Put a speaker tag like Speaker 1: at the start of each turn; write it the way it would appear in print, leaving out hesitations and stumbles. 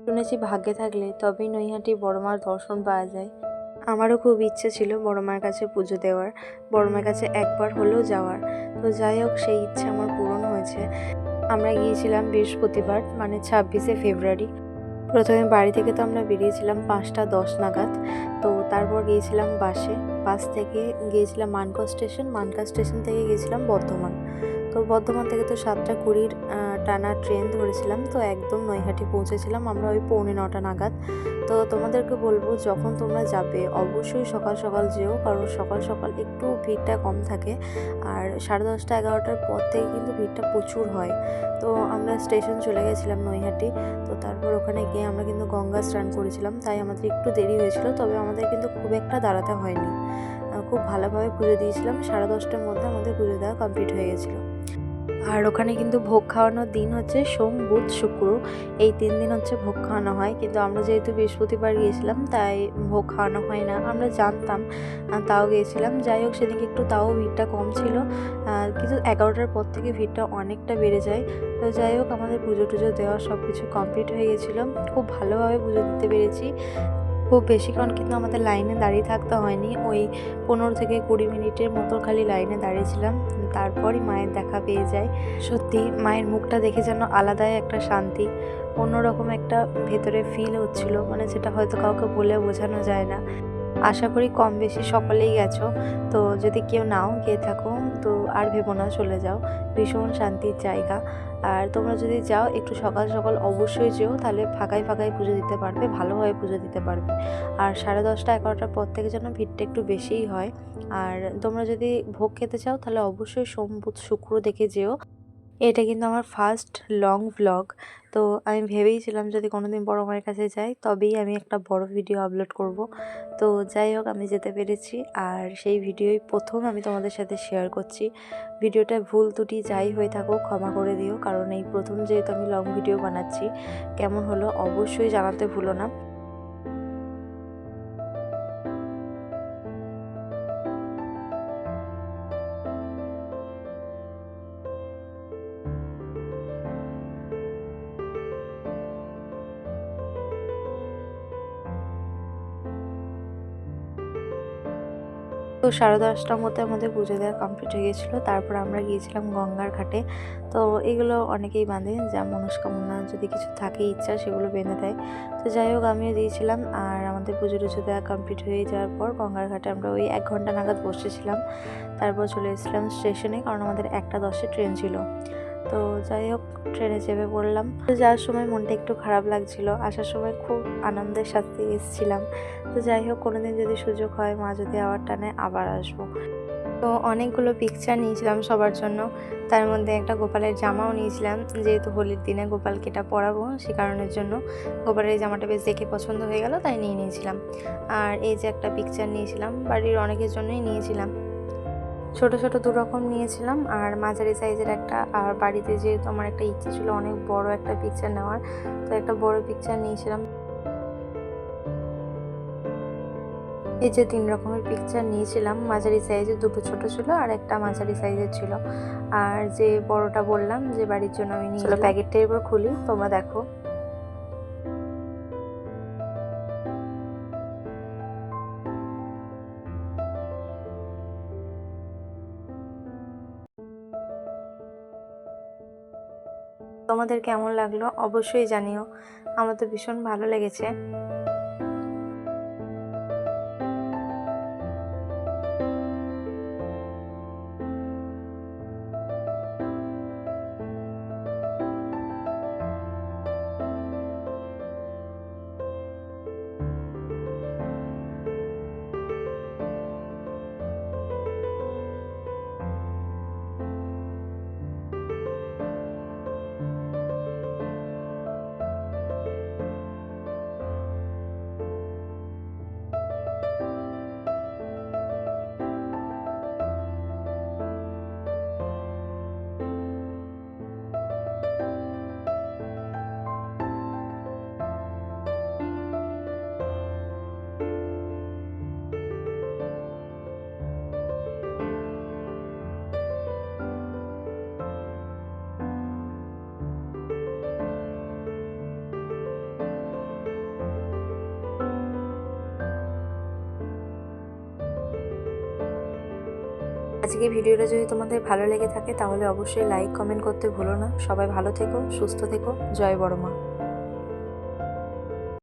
Speaker 1: শুনেছি ভাগ্যে থাকলে তবেই নৈহাটি বড় মার দর্শন পাওয়া যায়। আমারও খুব ইচ্ছে ছিল বড় মার কাছে পুজো দেওয়ার, বড় মার কাছে একবার হলেও যাওয়ার। তো যাই হোক, সেই ইচ্ছে আমার পূরণ হয়েছে। আমরা গিয়েছিলাম বৃহস্পতিবার, মানে 26শে ফেব্রুয়ারি। প্রথমে বাড়ি থেকে তো আমরা বেরিয়েছিলাম 5টা 10 নাগাদ। তো তারপর গিয়েছিলাম বাসে। বাস থেকে গিয়েছিলাম মানকড় স্টেশন, মানকড় স্টেশন থেকে গিয়েছিলাম বর্ধমান। তো বর্ধমান থেকে তো 7টা 20 টানা ট্রেন ধরেছিলাম। তো একদম নৈহাটি পৌঁছেছিলাম আমরা ওই 8:45 নাগাদ। তো তোমাদেরকে বলবো, যখন তোমরা যাবে অবশ্যই সকাল সকাল যেও, কারণ সকাল সকাল একটু ভিড়টা কম থাকে। আর 10:30 11টার পর থেকে কিন্তু ভিড়টা প্রচুর হয়। তো আমরা স্টেশন চলে গেছিলাম নৈহাটি। তো তারপর ওখানে গিয়ে আমরা কিন্তু গঙ্গা স্নান করেছিলাম, তাই আমাদের একটু দেরি হয়েছিল। তবে আমাদের কিন্তু খুব একটা দাঁড়াতে হয়নি, খুব ভালোভাবে পুজো দিয়েছিলাম। 10:30টার মধ্যে আমাদের পুজো দেওয়া কমপ্লিট হয়ে গেছিলো। আর ওখানে কিন্তু ভোগ খাওয়ানোর দিন হচ্ছে সোম, বুধ, শুক্র, এই 3 দিন হচ্ছে ভোগ খাওয়ানো হয়। কিন্তু আমরা যেহেতু বৃহস্পতিবার গিয়েছিলাম, তাই ভোগ খাওয়ানো হয় না। আমরা জানতাম, তাও গিয়েছিলাম। যাই হোক, সেদিকে একটু তাও ভিড়টা কম ছিল, কিন্তু 11টার পর থেকে ভিড়টা অনেকটা বেড়ে যায়। তো যাই হোক, আমাদের পুজো টুজো দেওয়া সব কিছু কমপ্লিট হয়ে গেছিলো। খুব ভালোভাবে পুজো দিতে পেরেছি। খুব বেশিক্ষণ কিন্তু আমাদের লাইনে দাঁড়িয়ে থাকতে হয়নি, ওই 15 থেকে 20 মিনিটের মতো খালি লাইনে দাঁড়িয়েছিলাম। তারপরই মায়ের দেখা পেয়ে যায়। সত্যি মায়ের মুখটা দেখে যেন আলাদাই একটা শান্তি, অন্যরকম একটা ভেতরে ফিল হচ্ছিল, মানে যেটা হয়তো কাউকে বলে বোঝানো যায় না। আশা করি কম বেশি সকলেই গেছো। তো যদি কেউ নাও গিয়ে থাকো, তো আর ভেবো না, চলে যাও। ভীষণ শান্তির জায়গা। আর তোমরা যদি যাও একটু সকাল সকাল অবশ্যই যেও, তাহলে ফাঁকায় ফাঁকায় পুজো দিতে পারবে, ভালোভাবে পুজো দিতে পারবে। আর 10:30 11টার পর থেকে যেন ভিড়টা একটু বেশিই হয়। আর তোমরা যদি ভোগ খেতে চাও, তাহলে অবশ্যই সোম, বুধ, শুক্র দেখে যেও। এটা কিন্তু আমার ফার্স্ট লং ভ্লগ। তো আমি ভেবেইছিলাম যদি কোনোদিন বড় মায়ের কাছে যাই, তবেই আমি একটা বড় ভিডিও আপলোড করব। তো যাই হোক, আমি যেতে পেরেছি, আর সেই ভিডিওই প্রথম আমি তোমাদের সাথে শেয়ার করছি। ভিডিওটা ভুল ত্রুটি যাই হয়ে থাকুক ক্ষমা করে দিও, কারণ এই প্রথম যেহেতু আমি লং ভিডিও বানাচ্ছি। কেমন হলো অবশ্যই জানাতে ভুলো না। তো 10:30টার মধ্যে আমাদের পুজো দেওয়া কমপ্লিট হয়ে গেছিলো। তারপর আমরা গিয়েছিলাম গঙ্গার ঘাটে। তো এগুলো অনেকেই বাঁধে, যা মনস্কামনা যদি কিছু থাকে, ইচ্ছা, সেগুলো বেঁধে দেয়। তো যাই হোক, আমিও দিয়েছিলাম। আর আমাদের পুজো টুজো দেওয়া কমপ্লিট হয়ে যাওয়ার পর গঙ্গার ঘাটে আমরা ওই 1 ঘন্টা নাগাদ বসেছিলাম। তারপর চলে এসেছিলাম স্টেশনে, কারণ আমাদের 1টা 10-এ ট্রেন ছিল। তো যাই হোক, ট্রেনে চেপে পড়লাম। তো যাওয়ার সময় মনটা একটু খারাপ লাগছিল, আসার সময় খুব আনন্দের সাথে এসেছিলাম। তো যাই হোক, কোনোদিন যদি সুযোগ হয়, মা যদি আবার টানে, আবার আসবো। তো অনেকগুলো পিকচার নিয়েছিলাম সবার জন্য। তার মধ্যে একটা গোপালের জামাও নিয়েছিলাম, যেহেতু হোলির দিনে গোপালকে এটা পরাবো, সে কারণের জন্য। গোপালের এই জামাটা বেশ দেখে পছন্দ হয়ে গেল, তাই নিয়ে নিয়েছিলাম। আর এই যে একটা পিকচার নিয়েছিলাম, বাড়ির অনেকের জন্যই নিয়েছিলাম। ছোট ছোট 2 রকম নিয়েছিলাম, আর মাঝারি সাইজের একটা। আর বাড়িতে যেহেতু আমার একটা ইচ্ছে ছিল অনেক বড় একটা পিকচার নেওয়ার, তো একটা বড় পিকচার নিয়েছিলাম। এই যে 3 রকমের পিকচার নিয়েছিলাম, মাঝারি সাইজের 2টো ছোট ছিল, আর একটা মাঝারি সাইজের ছিল। আর যে বড়টা বললাম যে বাড়ির জন্য আমি নিয়েছিলাম, প্যাকেটটা এবার খুলি, তোমরা দেখো। তোমাদের কেমন লাগলো অবশ্যই জানিও, আমার তো ভীষণ ভালো লেগেছে। আজকে ভিডিওটা যদি তোমাদের ভালো লেগে থাকে তাহলে অবশ্যই লাইক কমেন্ট করতে ভুলো না। সবাই ভালো থেকো, সুস্থ থেকো। জয় বড়মা।